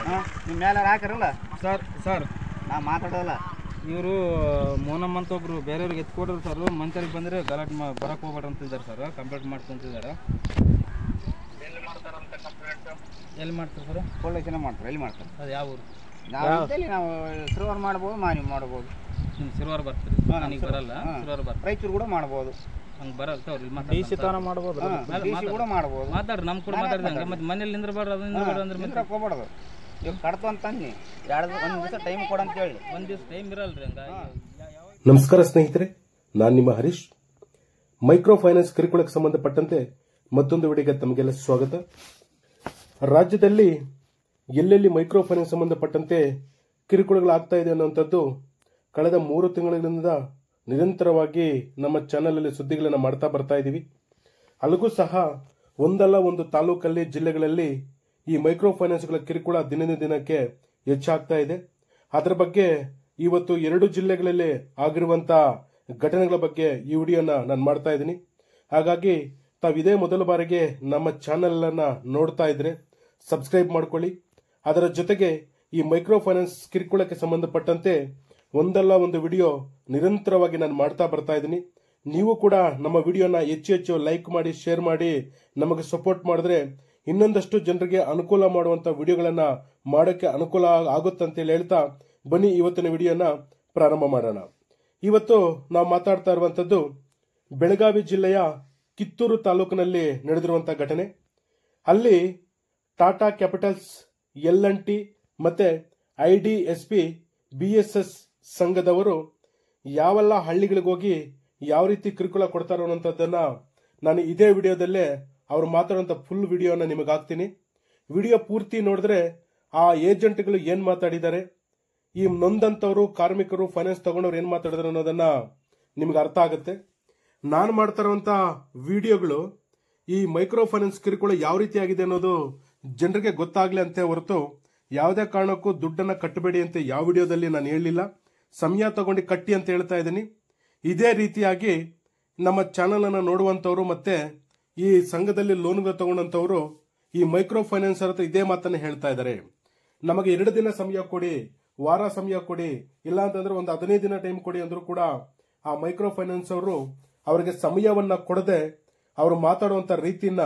ನಿಮ್ಮ ಮೇಲೆ ಹಾಕಿರಲ್ಲ ಸರ್ ನಾ ಮಾತಾಡೋಲ್ಲ. ಇವರು ಮೋನಮ್ಮ ಅಂತ ಒಬ್ರು ಬೇರೆಯವ್ರಿಗೆ ಎತ್ಕೊಡ್ರು ಸರ್. ಮಂತ್ರಿಗೆ ಬಂದರೆ ಗಲಾಟೆ ಬರಕ್ಕೆ ಹೋಗ್ಬೇಡ್ರಿ ಅಂತಿದ್ದಾರೆ ಸರ್. ಕಂಪ್ಲೇಂಟ್ ಮಾಡ್ಕೊಂತಿದ್ದಾರೆ. ಎಲ್ಲಿ ಮಾಡ್ತಾರೆ ಸರ್? ಪೊಲೀಸ್ ಸ್ಟೇಷನ್ ಮಾಡ್ತಾರೆ. ಎಲ್ಲಿ ಮಾಡ್ತಾರೆ? ಅದು ಯಾವ ಊರು? ನಾವು ಸಿರುವಾರ ಮಾಡ್ಬೋದು, ಮಾನಿ ಮಾಡ್ಬೋದು. ನಿಮ್ಮ ಸಿರುವಾರ ಬರ್ತೀರಿ? ನನಗೆ ಬರಲ್ಲ. ಸಿರುವಾರ ಬರ್ತಾರೆ. ರಾಯಚೂರು ಕೂಡ ಮಾಡ್ಬೋದು. ಹಂಗೆ ಬರಲ್ಲ ಅವ್ರು. ಡಿ ಸಿ ಮಾಡ್ಬೋದು, ಕೂಡ ಮಾಡ್ಬೋದು. ಮಾತಾಡ್ರಿ, ನಮ್ಮ ಕೂಡ ಮಾತಾಡ್ದಂಗೆ. ಮತ್ತೆ ಮನೇಲಿ ನಿಂದ್ರಬಾರ್ದು, ಅದನ್ನ ಅಂದ್ರೆ ನಿಂದ್ರಕ್ಕೆ ಹೋಗ್ಬಾರ್ದು. ಈಗ ಕಡ್ತು ಅಂತಂದು ಒಂದು ದಿವಸ ಟೈಮ್ ಕೊಡಂತ ಹೇಳಿ. ಒಂದು ದಿವಸ ಟೈಮ್ ಇರಲ್ರಿ ಹಂಗ. ನಮಸ್ಕಾರ ಸ್ನೇಹಿತರೆ, ನಾನು ನಿಮ್ಮ ಹರೀಶ್. ಮೈಕ್ರೋ ಫೈನಾನ್ಸ್ ಕಿರುಕುಳಕ್ಕೆ ಸಂಬಂಧಪಟ್ಟಂತೆ ಮತ್ತೊಂದು ವಿಡಿಯೋಗೆ ತಮಗೆಲ್ಲ ಸ್ವಾಗತ. ರಾಜ್ಯದಲ್ಲಿ ಎಲ್ಲೆಲ್ಲಿ ಮೈಕ್ರೋ ಫೈನಾನ್ಸ್ ಸಂಬಂಧಪಟ್ಟಂತೆ ಕಿರುಕುಳಗಳಾಗ್ತಾ ಇದೆ ಅನ್ನುವಂಥದ್ದು ಕಳೆದ 3 ತಿಂಗಳಿಂದ ನಿರಂತರವಾಗಿ ನಮ್ಮ ಚಾನೆಲ್ ಸುದ್ದಿಗಳನ್ನು ಮಾಡ್ತಾ ಬರ್ತಾ ಇದ್ದೀವಿ. ಅಲ್ಲಿಗೂ ಸಹ ಒಂದಲ್ಲ ಒಂದು ತಾಲೂಕಲ್ಲಿ, ಜಿಲ್ಲೆಗಳಲ್ಲಿ ಈ ಮೈಕ್ರೋ ಫೈನಾನ್ಸ್ಗಳ ಕಿರುಕುಳ ದಿನದಿಂದ ದಿನಕ್ಕೆ ಹೆಚ್ಚಾಗ್ತಾ ಇದೆ. ಅದರ ಬಗ್ಗೆ ಇವತ್ತು 2 ಜಿಲ್ಲೆಗಳಲ್ಲಿ ಆಗಿರುವಂತಹ ಘಟನೆಗಳ ಬಗ್ಗೆ ಈ ವಿಡಿಯೋನ ನಾನು ಮಾಡ್ತಾ ಇದ್ದೀನಿ. ಹಾಗಾಗಿ ತಾವಿದೇ ಮೊದಲ ಬಾರಿಗೆ ನಮ್ಮ ಚಾನೆಲ್ ಅನ್ನ ನೋಡ್ತಾ ಇದ್ರೆ ಸಬ್ಸ್ಕ್ರೈಬ್ ಮಾಡ್ಕೊಳ್ಳಿ. ಅದರ ಜೊತೆಗೆ ಈ ಮೈಕ್ರೋ ಫೈನಾನ್ಸ್ ಕಿರುಕುಳಕ್ಕೆ ಸಂಬಂಧಪಟ್ಟಂತೆ ಒಂದಲ್ಲ ಒಂದು ವಿಡಿಯೋ ನಿರಂತರವಾಗಿ ನಾನು ಮಾಡ್ತಾ ಬರ್ತಾ ಇದ್ದೀನಿ. ನೀವು ಕೂಡ ನಮ್ಮ ವಿಡಿಯೋನ ಹೆಚ್ಚು ಲೈಕ್ ಮಾಡಿ, ಶೇರ್ ಮಾಡಿ ನಮಗೆ ಸಪೋರ್ಟ್ ಮಾಡಿದ್ರೆ ಇನ್ನೊಂದಷ್ಟು ಜನರಿಗೆ ಅನುಕೂಲ ಮಾಡುವಂತ ವಿಡಿಯೋಗಳನ್ನ ಮಾಡೋಕ್ಕೆ ಅನುಕೂಲ ಆಗುತ್ತಂತೇಳಿ ಹೇಳ್ತಾ ಬನ್ನಿ ಇವತ್ತಿನ ವಿಡಿಯೋನ ಪ್ರಾರಂಭ ಮಾಡೋಣ. ಇವತ್ತು ನಾವು ಮಾತಾಡ್ತಾ ಇರುವಂತದ್ದು ಬೆಳಗಾವಿ ಜಿಲ್ಲೆಯ ಕಿತ್ತೂರು ತಾಲೂಕಿನಲ್ಲಿ ನಡೆದಿರುವಂತಹ ಘಟನೆ. ಅಲ್ಲಿ ಟಾಟಾ ಕ್ಯಾಪಿಟಲ್ಸ್, L&T ಮತ್ತೆ IDSP BSS ಸಂಘದವರು ಯಾವೆಲ್ಲ ಹಳ್ಳಿಗಳಿಗೆ ಹೋಗಿ ಯಾವ ರೀತಿ ಕಿರುಕುಳ ಕೊಡ್ತಾರೋ ಅನ್ನೋಂಥದ್ದನ್ನ ನಾನು ಇದೇ ವಿಡಿಯೋದಲ್ಲೇ ಅವ್ರು ಮಾತಾಡುವಂತ ಫುಲ್ ವಿಡಿಯೋನ ನಿಮಗೆ ಹಾಕ್ತೀನಿ. ವಿಡಿಯೋ ಪೂರ್ತಿ ನೋಡಿದ್ರೆ ಆ ಏಜೆಂಟ್ಗಳು ಏನ್ ಮಾತಾಡಿದ್ದಾರೆ, ಈ ನೊಂದಂತವರು ಕಾರ್ಮಿಕರು, ಫೈನಾನ್ಸ್ ತಗೊಂಡವ್ರು ಏನ್ ಮಾತಾಡಿದ್ರು ಅನ್ನೋದನ್ನ ನಿಮ್ಗೆ ಅರ್ಥ ಆಗುತ್ತೆ. ನಾನು ಮಾಡ್ತಾ ಇರುವಂತ ವಿಡಿಯೋಗಳು ಈ ಮೈಕ್ರೋ ಫೈನಾನ್ಸ್ ಕಿರುಕುಳ ಯಾವ ರೀತಿ ಆಗಿದೆ ಅನ್ನೋದು ಜನರಿಗೆ ಗೊತ್ತಾಗ್ಲಿ ಅಂತ ಹೊರತು ಯಾವುದೇ ಕಾರಣಕ್ಕೂ ದುಡ್ಡನ್ನ ಕಟ್ಟಬೇಡಿ ಅಂತ ಯಾವ ವಿಡಿಯೋದಲ್ಲಿ ನಾನು ಹೇಳಿಲ್ಲ. ಸಮಯ ತಗೊಂಡು ಕಟ್ಟಿ ಅಂತ ಹೇಳ್ತಾ ಇದ್ದೀನಿ. ಇದೇ ರೀತಿಯಾಗಿ ನಮ್ಮ ಚಾನಲ್ ಅನ್ನ ನೋಡುವಂತವ್ರು ಮತ್ತೆ ಈ ಸಂಘದಲ್ಲಿ ಲೋನ್ಗಳು ತಗೊಂಡಂತವ್ರು ಈ ಮೈಕ್ರೋ ಫೈನಾನ್ಸ್ ಹತ್ರ ಇದೇ ಮಾತನ್ನ ಹೇಳ್ತಾ ಇದ್ದಾರೆ. ನಮಗೆ 2 ದಿನ ಸಮಯ ಕೊಡಿ, ವಾರ ಸಮಯ ಕೊಡಿ, ಇಲ್ಲ ಅಂತಂದ್ರೆ ಒಂದು 15 ದಿನ ಟೈಮ್ ಕೊಡಿ ಅಂದ್ರೂ ಕೂಡ ಆ ಮೈಕ್ರೋ ಫೈನಾನ್ಸ್ ಅವರು ಅವರಿಗೆ ಸಮಯವನ್ನ ಕೊಡದೆ ಅವರು ಮಾತಾಡುವಂತ ರೀತಿಯನ್ನ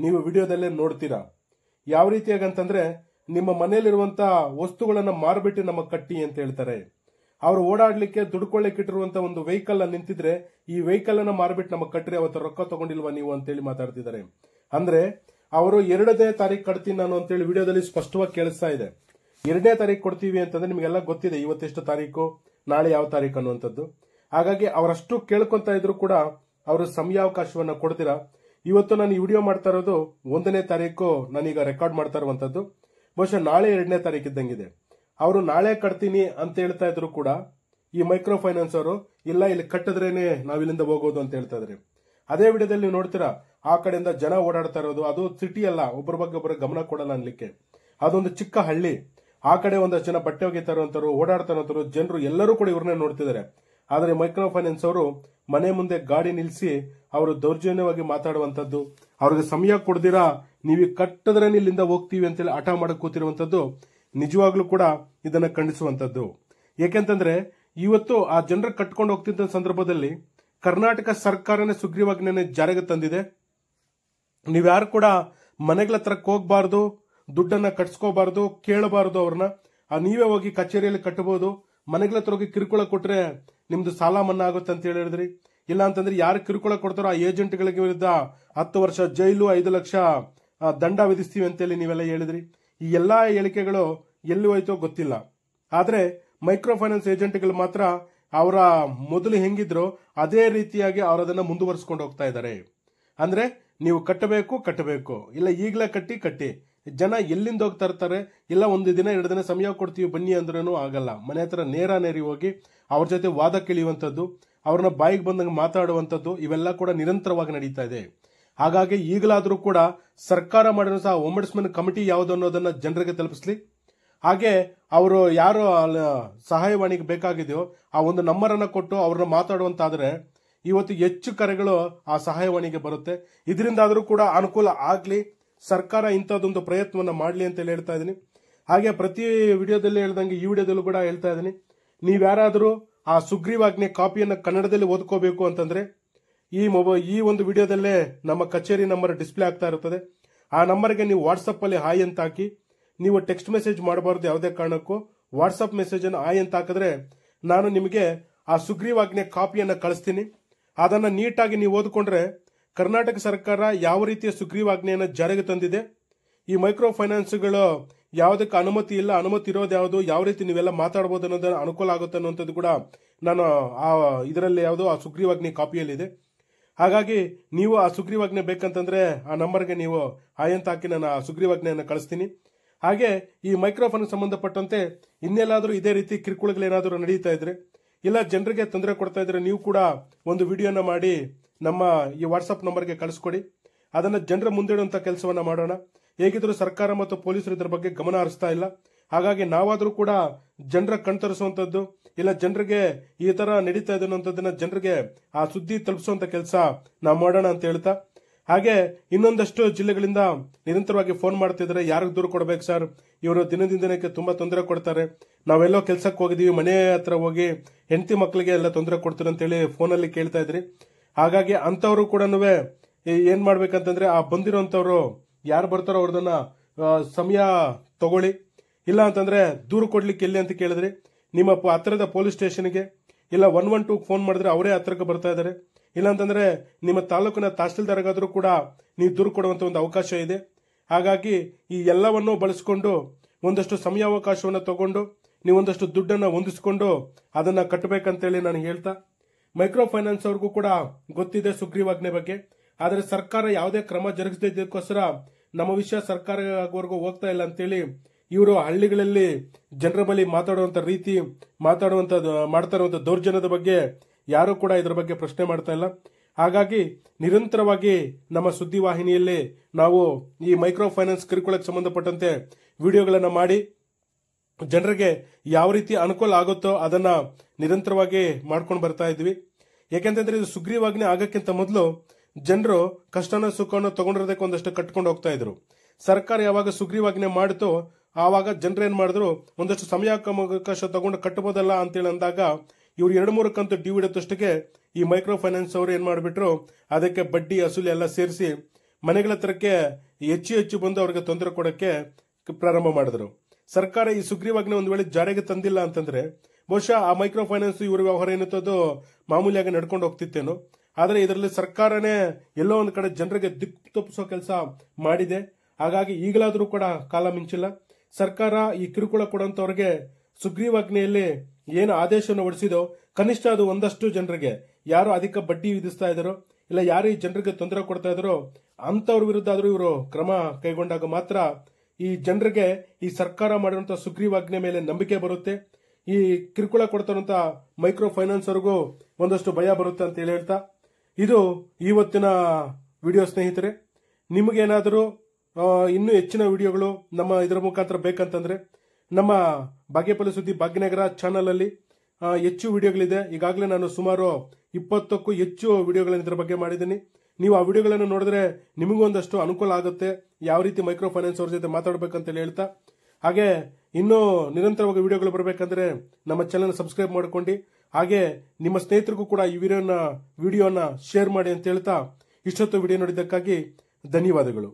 ನೀವು ವಿಡಿಯೋದಲ್ಲೇ ನೋಡ್ತೀರಾ. ಯಾವ ರೀತಿಯಾಗಿ ಅಂತಂದ್ರೆ ನಿಮ್ಮ ಮನೆಯಲ್ಲಿರುವಂತ ವಸ್ತುಗಳನ್ನ ಮಾರ್ಬಿಟ್ಟು ನಮಗೆ ಕಟ್ಟಿ ಅಂತ ಹೇಳ್ತಾರೆ. ಅವರು ಓಡಾಡ್ಲಿಕ್ಕೆ ದುಡ್ಕೊಳ್ಳಿಕ್ಕೆ ಇಟ್ಟಿರುವಂತ ಒಂದು ವೆಹಿಕಲ್ ಅಲ್ಲಿ ನಿಂತಿದ್ರೆ ಈ ವೆಹಿಕಲ್ ಅನ್ನ ಮಾರ್ಬಿಟ್ಟು ನಮಗೆ ಕಟ್ಟ್ರಿ, ಅವತ್ತು ರೊಕ್ಕ ತಗೊಂಡಿಲ್ವಾ ನೀವು ಅಂತೇಳಿ ಮಾತಾಡ್ತಿದ್ದಾರೆ. ಅಂದ್ರೆ ಅವರು 2ನೇ ತಾರೀಕು ಕಟ್ತೀನಿ ನಾನು ಅಂತೇಳಿ ವಿಡಿಯೋದಲ್ಲಿ ಸ್ಪಷ್ಟವಾಗಿ ಕೇಳಿಸ್ತಾ ಇದೆ. 2ನೇ ತಾರೀಕು ಕೊಡ್ತೀವಿ ಅಂತಂದ್ರೆ ನಿಮಗೆಲ್ಲ ಗೊತ್ತಿದೆ ಇವತ್ತೆಷ್ಟು ತಾರೀಕು, ನಾಳೆ ಯಾವ ತಾರೀಕು ಅನ್ನುವಂಥದ್ದು. ಹಾಗಾಗಿ ಅವರಷ್ಟು ಕೇಳ್ಕೊಂತ ಇದ್ರು ಕೂಡ ಅವರು ಸಮಯಾವಕಾಶವನ್ನ ಕೊಡ್ತೀರಾ. ಇವತ್ತು ನಾನು ಈ ವಿಡಿಯೋ ಮಾಡ್ತಾ ಇರೋದು 1ನೇ ತಾರೀಕು ನಾನೀಗ ರೆಕಾರ್ಡ್ ಮಾಡ್ತಾ ಇರುವಂತದ್ದು. ಬಹುಶಃ ನಾಳೆ 2ನೇ ತಾರೀಕು ಇದ್ದಂಗಿದೆ. ಅವರು ನಾಳೆ ಕಟ್ತೀನಿ ಅಂತ ಹೇಳ್ತಾ ಇದ್ರು ಕೂಡ ಈ ಮೈಕ್ರೋ ಫೈನಾನ್ಸ್ ಅವರು ಇಲ್ಲ, ಇಲ್ಲಿ ಕಟ್ಟಿದ್ರೇನೆ ನಾವ್ ಇಲ್ಲಿಂದ ಹೋಗೋದು ಅಂತ ಹೇಳ್ತಾ ಇದ್ರಿ. ಅದೇ ವಿಡಿಯೋದಲ್ಲಿ ನೀವು ನೋಡ್ತೀರಾ ಆ ಕಡೆಯಿಂದ ಜನ ಓಡಾಡ್ತಾ ಇರೋದು. ಅದು ಸಿಟಿ ಅಲ್ಲ, ಒಬ್ಬರ ಬಗ್ಗೆ ಒಬ್ಬರ ಗಮನ ಕೊಡಲ್ಲ ಅನ್ಲಿಕ್ಕೆ. ಅದೊಂದು ಚಿಕ್ಕ ಹಳ್ಳಿ. ಆ ಕಡೆ ಒಂದಷ್ಟು ಜನ ಬಟ್ಟೆ ಒಗಿತಾ ಇರುವಂತರು, ಓಡಾಡ್ತಾ ಇರುವಂತರು ಜನರು ಎಲ್ಲರೂ ಕೂಡ ಇವ್ರನ್ನೇ ನೋಡ್ತಿದ್ದಾರೆ. ಆದ್ರೆ ಮೈಕ್ರೋ ಫೈನಾನ್ಸ್ ಅವರು ಮನೆ ಮುಂದೆ ಗಾಡಿ ನಿಲ್ಲಿಸಿ ಅವರು ದೌರ್ಜನ್ಯವಾಗಿ ಮಾತಾಡುವಂತದ್ದು, ಅವ್ರಿಗೆ ಸಮಯ ಕೊಡ್ದಿರಾ ನೀವು ಕಟ್ಟಿದ್ರೇನೆ ಇಲ್ಲಿಂದ ಹೋಗ್ತೀವಿ ಅಂತೇಳಿ ಹಠ ಮಾಡಕ್ ಕೂತಿರುವಂತದ್ದು ನಿಜವಾಗ್ಲೂ ಕೂಡ ಇದನ್ನ ಖಂಡಿಸುವಂತದ್ದು. ಏಕೆಂತಂದ್ರೆ ಇವತ್ತು ಆ ಜನರ ಕಟ್ಕೊಂಡು ಹೋಗ್ತಿದ್ದ ಸಂದರ್ಭದಲ್ಲಿ ಕರ್ನಾಟಕ ಸರ್ಕಾರನೇ ಸುಗ್ರೀವಾಜ್ಞೆಯನ್ನು ಜಾರಿಗೆ ತಂದಿದೆ. ನೀವ್ಯಾರು ಕೂಡ ಮನೆಗಳ ಹತ್ರಕ್ಕೆ ಹೋಗ್ಬಾರ್ದು, ದುಡ್ಡನ್ನ ಕಟ್ಸ್ಕೋಬಾರ್ದು, ಕೇಳಬಾರ್ದು ಅವ್ರನ್ನ. ನೀವೇ ಹೋಗಿ ಕಚೇರಿಯಲ್ಲಿ ಕಟ್ಟಬಹುದು. ಮನೆಗಳ ಹತ್ರ ಹೋಗಿ ಕಿರುಕುಳ ಕೊಟ್ರೆ ನಿಮ್ದು ಸಾಲ ಮನ್ನಾ ಆಗುತ್ತೆ ಅಂತ ಹೇಳಿದ್ರಿ. ಇಲ್ಲ ಅಂತಂದ್ರೆ ಯಾರು ಕಿರುಕುಳ ಕೊಡ್ತಾರೋ ಆ ಏಜೆಂಟ್ಗಳಿಗೆ ವಿರುದ್ಧ 10 ವರ್ಷ ಜೈಲು, 5 ಲಕ್ಷ ದಂಡ ವಿಧಿಸ್ತೀವಿ ಅಂತೇಳಿ ನೀವೆಲ್ಲ ಹೇಳಿದ್ರಿ. ಈ ಎಲ್ಲಾ ಹೇಳಿಕೆಗಳು ಎಲ್ಲಿ ಹೋಯ್ತೋ ಗೊತ್ತಿಲ್ಲ. ಆದ್ರೆ ಮೈಕ್ರೋ ಫೈನಾನ್ಸ್ ಏಜೆಂಟ್ಗಳು ಮಾತ್ರ ಅವರ ಮೊದಲು ಹೆಂಗಿದ್ರು ಅದೇ ರೀತಿಯಾಗಿ ಅವರದನ್ನ ಮುಂದುವರಿಸಿಕೊಂಡು ಹೋಗ್ತಾ ಇದ್ದಾರೆ. ಅಂದ್ರೆ ನೀವು ಕಟ್ಟಬೇಕು, ಇಲ್ಲ ಈಗಲೇ ಕಟ್ಟಿ. ಜನ ಎಲ್ಲಿಂದ ಹೋಗ್ತಾ ಇರ್ತಾರೆ, ಇಲ್ಲ 1 ದಿನ 2 ದಿನ ಸಮಯ ಕೊಡ್ತೀವಿ ಬನ್ನಿ ಅಂದ್ರೂ ಆಗಲ್ಲ. ಮನೆ ಹತ್ರ ನೇರಿ ಹೋಗಿ ಅವ್ರ ಜೊತೆ ವಾದ ಕೇಳಿಯುವಂಥದ್ದು, ಅವ್ರನ್ನ ಬಾಯಿಗೆ ಬಂದಂಗೆ ಮಾತಾಡುವಂಥದ್ದು ಇವೆಲ್ಲ ಕೂಡ ನಿರಂತರವಾಗಿ ನಡೀತಾ ಇದೆ. ಹಾಗಾಗಿ ಈಗಲಾದ್ರೂ ಕೂಡ ಸರ್ಕಾರ ಮಾಡಿರೋ ಸಹ ಓಂಬಡ್ಸ್ಮನ್ ಕಮಿಟಿ ಯಾವುದು ಅನ್ನೋದನ್ನ ಜನರಿಗೆ ತಲುಪಿಸ್ಲಿ. ಹಾಗೆ ಅವರು ಯಾರು ಸಹಾಯವಾಣಿಗೆ ಬೇಕಾಗಿದೆಯೋ ಆ ಒಂದು ನಂಬರ್ ಅನ್ನ ಕೊಟ್ಟು ಅವ್ರನ್ನ ಮಾತಾಡುವಂತಾದ್ರೆ ಇವತ್ತು ಹೆಚ್ಚು ಕರೆಗಳು ಆ ಸಹಾಯವಾಣಿಗೆ ಬರುತ್ತೆ. ಇದರಿಂದಾದ್ರೂ ಕೂಡ ಅನುಕೂಲ ಆಗ್ಲಿ. ಸರ್ಕಾರ ಇಂಥದ್ದೊಂದು ಪ್ರಯತ್ನವನ್ನ ಮಾಡ್ಲಿ ಅಂತ ಹೇಳ್ತಾ ಇದೀನಿ. ಹಾಗೆ ಪ್ರತಿ ವಿಡಿಯೋದಲ್ಲಿ ಹೇಳ್ದಂಗೆ ಈ ವಿಡಿಯೋದಲ್ಲೂ ಕೂಡ ಹೇಳ್ತಾ ಇದ್ದೀನಿ, ನೀವ್ಯಾರಾದರೂ ಆ ಸುಗ್ರೀವಾಜ್ಞೆ ಕಾಪಿಯನ್ನು ಕನ್ನಡದಲ್ಲಿ ಓದ್ಕೋಬೇಕು ಅಂತಂದ್ರೆ ಈ ಒಂದು ವಿಡಿಯೋದಲ್ಲೇ ನಮ್ಮ ಕಚೇರಿ ನಂಬರ್ ಡಿಸ್ಪ್ಲೇ ಆಗ್ತಾ ಇರುತ್ತದೆ. ಆ ನಂಬರ್ಗೆ ನೀವು ವಾಟ್ಸಪ್ ಅಲ್ಲಿ ಹಾಯ್ ಅಂತ ಹಾಕಿ, ನೀವು ಟೆಕ್ಸ್ಟ್ ಮೆಸೇಜ್ ಮಾಡಬಾರ್ದು ಯಾವುದೇ ಕಾರಣಕ್ಕೂ. ವಾಟ್ಸಪ್ ಮೆಸೇಜ್ ಅನ್ನು ಹಾಯ್ ಅಂತ ಹಾಕಿದ್ರೆ ನಾನು ನಿಮಗೆ ಆ ಸುಗ್ರೀವಾಜ್ಞೆ ಕಾಪಿಯನ್ನು ಕಳಿಸ್ತೀನಿ. ಅದನ್ನ ನೀಟಾಗಿ ನೀವು ಓದ್ಕೊಂಡ್ರೆ ಕರ್ನಾಟಕ ಸರ್ಕಾರ ಯಾವ ರೀತಿಯ ಸುಗ್ರೀವಾಜ್ಞೆಯನ್ನು ಜಾರಿಗೆ ತಂದಿದೆ, ಈ ಮೈಕ್ರೋ ಫೈನಾನ್ಸ್ಗಳು ಯಾವುದಕ್ಕೆ ಅನುಮತಿ ಇಲ್ಲ, ಅನುಮತಿ ಇರೋದು ಯಾವುದು, ಯಾವ ರೀತಿ ನೀವೆಲ್ಲ ಮಾತಾಡಬಹುದು ಅನ್ನೋದು ಅನುಕೂಲ ಆಗುತ್ತೆ ಅನ್ನುವಂಥದ್ದು ಕೂಡ ನಾನು ಆ ಇದರಲ್ಲಿ ಯಾವುದು ಆ ಸುಗ್ರೀವಾಜ್ಞೆ ಕಾಪಿಯಲ್ಲಿದೆ. ಹಾಗಾಗಿ ನೀವು ಆ ಸುಗ್ರೀವಾಜ್ಞೆ ಬೇಕಂತಂದ್ರೆ ಆ ನಂಬರ್ಗೆ ನೀವು ಹಾಯ್ ಅಂತ ಹಾಕಿ ನಾನು ಆ ಸುಗ್ರೀವಾಜ್ಞೆಯನ್ನು ಕಳಿಸ್ತೀನಿ. ಹಾಗೆ ಈ ಮೈಕ್ರೋ ಫೈನಾನ್ಸ್ ಸಂಬಂಧಪಟ್ಟಂತೆ ಇನ್ನೆಲ್ಲಾದರೂ ಇದೇ ರೀತಿ ಕಿರುಕುಳಗಳೇನಾದರೂ ನಡೀತಾ ಇದ್ರೆ, ಇಲ್ಲ ಜನರಿಗೆ ತೊಂದರೆ ಕೊಡ್ತಾ ಇದ್ರೆ, ನೀವು ಕೂಡ ಒಂದು ವಿಡಿಯೋನ ಮಾಡಿ ನಮ್ಮ ಈ ವಾಟ್ಸಪ್ ನಂಬರ್ಗೆ ಕಳಿಸ್ಕೊಡಿ. ಅದನ್ನ ಜನರ ಮುಂದಿಡುವಂತ ಕೆಲಸವನ್ನ ಮಾಡೋಣ. ಹೇಗಿದ್ರು ಸರ್ಕಾರ ಮತ್ತು ಪೊಲೀಸರು ಇದರ ಬಗ್ಗೆ ಗಮನ ಹರಿಸ್ತಾ ಇಲ್ಲ. ಹಾಗಾಗಿ ನಾವಾದರೂ ಕೂಡ ಜನರ ಕಣ್ತರಿಸುವಂತದ್ದು, ಇಲ್ಲ ಜನರಿಗೆ ಈ ತರ ನಡೀತಾ ಇದೆ ಅನ್ನೋಂಥದ್ದನ್ನ ಜನರಿಗೆ ಆ ಸುದ್ದಿ ತಲುಪಿಸುವಂತ ಕೆಲಸ ನಾವು ಮಾಡೋಣ ಅಂತ ಹೇಳ್ತಾ, ಹಾಗೆ ಇನ್ನೊಂದಷ್ಟು ಜಿಲ್ಲೆಗಳಿಂದ ನಿರಂತರವಾಗಿ ಫೋನ್ ಮಾಡ್ತಿದ್ದಾರೆ, ಯಾರಿಗೆ ದೂರು ಕೊಡ್ಬೇಕು ಸರ್, ಇವರು ದಿನಕ್ಕೆ ತುಂಬಾ ತೊಂದರೆ ಕೊಡ್ತಾರೆ, ನಾವೆಲ್ಲೋ ಕೆಲ್ಸಕ್ಕೆ ಹೋಗಿದೀವಿ, ಮನೆ ಹತ್ರ ಹೋಗಿ ಹೆಂಡತಿ ಮಕ್ಕಳಿಗೆ ಎಲ್ಲ ತೊಂದರೆ ಕೊಡ್ತಾರೆ ಅಂತೇಳಿ ಫೋನಲ್ಲಿ ಕೇಳ್ತಾ ಇದ್ರಿ. ಹಾಗಾಗಿ ಅಂತವ್ರು ಕೂಡ ಏನ್ ಮಾಡ್ಬೇಕಂತಂದ್ರೆ ಆ ಬಂದಿರೋಂಥವ್ರು ಯಾರು ಬರ್ತಾರೋ ಅವ್ರದನ್ನ ಸಮಯ ತಗೊಳ್ಳಿ. ಇಲ್ಲ ಅಂತಂದ್ರೆ ದೂರು ಕೊಡ್ಲಿಕ್ಕೆ ಎಲ್ಲಿ ಅಂತ ಕೇಳಿದ್ರಿ, ನಿಮ್ಮ ಹತ್ತಿರದ ಪೊಲೀಸ್ ಸ್ಟೇಷನ್ಗೆ ಇಲ್ಲ 112 ಫೋನ್ ಮಾಡಿದ್ರೆ ಅವರೇ ಹತ್ರಕ್ಕೆ ಬರ್ತಾ ಇದ್ದಾರೆ. ಇಲ್ಲಾಂತಂದ್ರೆ ನಿಮ್ಮ ತಾಲೂಕಿನ ತಹಸೀಲ್ದಾರ್ಗಾದ್ರೂ ಕೂಡ ನೀವು ದೂರು ಕೊಡುವಂತ ಒಂದು ಅವಕಾಶ ಇದೆ. ಹಾಗಾಗಿ ಈ ಎಲ್ಲವನ್ನೂ ಬಳಸಿಕೊಂಡು ಒಂದಷ್ಟು ಸಮಯಾವಕಾಶವನ್ನು ತಗೊಂಡು ನೀವು ಒಂದಷ್ಟು ದುಡ್ಡನ್ನ ಹೊಂದಿಸಿಕೊಂಡು ಅದನ್ನ ಕಟ್ಟಬೇಕಂತೇಳಿ ನಾನು ಹೇಳ್ತಾ, ಮೈಕ್ರೋ ಫೈನಾನ್ಸ್ ಅವ್ರಿಗೂ ಕೂಡ ಗೊತ್ತಿದೆ ಸುಗ್ರೀವಾಜ್ಞೆ ಬಗ್ಗೆ, ಆದರೆ ಸರ್ಕಾರ ಯಾವುದೇ ಕ್ರಮ ಜರುಗಿಸೋದಕ್ಕೋಸ್ಕರ ನಮ್ಮ ವಿಷಯ ಸರ್ಕಾರವರೆಗೂ ಹೋಗ್ತಾ ಇಲ್ಲ ಅಂತೇಳಿ ಇವರು ಹಳ್ಳಿಗಳಲ್ಲಿ ಜನರ ಬಳಿ ಮಾತಾಡುವಂತ ರೀತಿ ಮಾಡ್ತಾ ಇರುವಂತ ದೌರ್ಜನ್ಯದ ಬಗ್ಗೆ ಯಾರು ಕೂಡ ಇದರ ಬಗ್ಗೆ ಪ್ರಶ್ನೆ ಮಾಡ್ತಾ ಇಲ್ಲ. ಹಾಗಾಗಿ ನಿರಂತರವಾಗಿ ನಮ್ಮ ಸುದ್ದಿವಾಹಿನಿಯಲ್ಲಿ ನಾವು ಈ ಮೈಕ್ರೋ ಫೈನಾನ್ಸ್ ಕಿರುಕುಳಕ್ಕೆ ಸಂಬಂಧಪಟ್ಟಂತೆ ವಿಡಿಯೋಗಳನ್ನ ಮಾಡಿ ಜನರಿಗೆ ಯಾವ ರೀತಿ ಅನುಕೂಲ ಆಗುತ್ತೋ ಅದನ್ನ ನಿರಂತರವಾಗಿ ಮಾಡ್ಕೊಂಡು ಬರ್ತಾ ಇದ್ವಿ. ಯಾಕೆಂತಂದ್ರೆ ಇದು ಸುಗ್ರೀವಾಜ್ಞೆ ಆಗಕ್ಕಿಂತ ಮೊದಲು ಜನರು ಕಷ್ಟನ ಸುಖವನ್ನು ತಗೊಂಡಿರೋದಕ್ಕೆ ಒಂದಷ್ಟು ಕಟ್ಕೊಂಡು ಹೋಗ್ತಾ ಇದ್ರು. ಸರ್ಕಾರ ಯಾವಾಗ ಸುಗ್ರೀವಾಜ್ಞೆ ಮಾಡಿತೋ ಆವಾಗ ಜನರೇನ್ ಮಾಡಿದ್ರು, ಒಂದಷ್ಟು ಸಮಯಾವಕಾಶ ತಗೊಂಡು ಕಟ್ಟಬಹುದಲ್ಲ ಅಂತೇಳಿ ಅಂದಾಗ ಇವ್ರು 2-3 ಕಂತು ಡ್ಯೂ ಇಡೋದಷ್ಟಕ್ಕೆ ಈ ಮೈಕ್ರೋ ಫೈನಾನ್ಸ್ ಅವರು ಏನ್ ಮಾಡಿಬಿಟ್ರು, ಅದಕ್ಕೆ ಬಡ್ಡಿ ಅಸೂಲಿ ಎಲ್ಲ ಸೇರಿಸಿ ಮನೆಗಳ ಹತ್ರಕ್ಕೆ ಹೆಚ್ಚು ಬಂದು ಅವ್ರಿಗೆ ತೊಂದರೆ ಕೊಡಕ್ಕೆ ಪ್ರಾರಂಭ ಮಾಡಿದ್ರು. ಸರ್ಕಾರ ಈ ಸುಗ್ರೀವಾಜ್ಞೆ ಒಂದು ವೇಳೆ ಜಾರಿಗೆ ತಂದಿಲ್ಲ ಅಂತಂದ್ರೆ ಬಹುಶಃ ಆ ಮೈಕ್ರೋ ಫೈನಾನ್ಸ್ ಇವ್ರ ವ್ಯವಹಾರ ಏನಿತ್ತದು ಮಾಮೂಲಿಯಾಗಿ ನಡ್ಕೊಂಡು ಹೋಗ್ತಿತ್ತೇನೋ. ಆದ್ರೆ ಇದರಲ್ಲಿ ಸರ್ಕಾರನೇ ಎಲ್ಲೋ ಒಂದು ಕಡೆ ಜನರಿಗೆ ದಿಕ್ಕು ತಪ್ಪಿಸೋ ಕೆಲಸ ಮಾಡಿದೆ. ಹಾಗಾಗಿ ಈಗಲಾದ್ರೂ ಕೂಡ ಕಾಲ ಮಿಂಚಿಲ್ಲ. ಸರ್ಕಾರ ಈ ಕಿರುಕುಳ ಕೊಡುವಂತವ್ರಿಗೆ ಸುಗ್ರೀವಾಜ್ಞೆಯಲ್ಲಿ ಏನು ಆದೇಶವನ್ನು ಹೊರಡಿಸಿದೋ ಕನಿಷ್ಠ ಅದು ಒಂದಷ್ಟು ಜನರಿಗೆ ಯಾರು ಅಧಿಕ ಬಡ್ಡಿ ವಿಧಿಸ್ತಾ ಇದ್ದಾರೋ ಇಲ್ಲ ಯಾರು ಈ ಜನರಿಗೆ ತೊಂದರೆ ಕೊಡ್ತಾ ಇದ್ದಾರೋ ಅಂತವ್ರ ವಿರುದ್ಧ ಆದ್ರೂ ಇವರು ಕ್ರಮ ಕೈಗೊಂಡಾಗ ಮಾತ್ರ ಈ ಜನರಿಗೆ ಈ ಸರ್ಕಾರ ಮಾಡಿರುವಂತಹ ಸುಗ್ರೀವಾಜ್ಞೆ ಮೇಲೆ ನಂಬಿಕೆ ಬರುತ್ತೆ. ಈ ಕಿರುಕುಳ ಕೊಡ್ತಾರಂತ ಮೈಕ್ರೋ ಫೈನಾನ್ಸ್ ಅವ್ರಿಗೂ ಒಂದಷ್ಟು ಭಯ ಬರುತ್ತೆ ಅಂತ ಹೇಳ್ತಾ, ಇದು ಇವತ್ತಿನ ವಿಡಿಯೋ ಸ್ನೇಹಿತರೆ. ನಿಮಗೇನಾದರೂ ಇನ್ನೂ ಹೆಚ್ಚಿನ ವಿಡಿಯೋಗಳು ನಮ್ಮ ಇದರ ಮುಖಾಂತರ ಬೇಕಂತಂದ್ರೆ ನಮ್ಮ ಭಾಗ್ಯಪಲ್ಲಿ ಸುದ್ದಿ ಭಾಗ್ಯನಗರ ಚಾನಲ್ ಅಲ್ಲಿ ಹೆಚ್ಚು ವಿಡಿಯೋಗಳಿದೆ. ಈಗಾಗಲೇ ನಾನು ಸುಮಾರು 20ಕ್ಕೂ ಹೆಚ್ಚು ವಿಡಿಯೋಗಳನ್ನು ಇದರ ಬಗ್ಗೆ ಮಾಡಿದ್ದೀನಿ. ನೀವು ಆ ವಿಡಿಯೋಗಳನ್ನು ನೋಡಿದ್ರೆ ನಿಮಗೂ ಒಂದಷ್ಟು ಅನುಕೂಲ ಆಗುತ್ತೆ, ಯಾವ ರೀತಿ ಮೈಕ್ರೋ ಫೈನಾನ್ಸ್ ಅವ್ರ ಜೊತೆ ಮಾತಾಡಬೇಕಂತ ಹೇಳ್ತಾ. ಹಾಗೆ ಇನ್ನೂ ನಿರಂತರವಾಗಿ ವಿಡಿಯೋಗಳು ಬರಬೇಕಂದ್ರೆ ನಮ್ಮ ಚಾನಲ್ ಸಬ್ಸ್ಕ್ರೈಬ್ ಮಾಡ್ಕೊಂಡು, ಹಾಗೆ ನಿಮ್ಮ ಸ್ನೇಹಿತರಿಗೂ ಕೂಡ ಈ ವಿಡಿಯೋನ ಶೇರ್ ಮಾಡಿ ಅಂತ ಹೇಳ್ತಾ ಇಷ್ಟೊತ್ತು ವಿಡಿಯೋ ನೋಡಿದ್ದಕ್ಕಾಗಿ ಧನ್ಯವಾದಗಳು.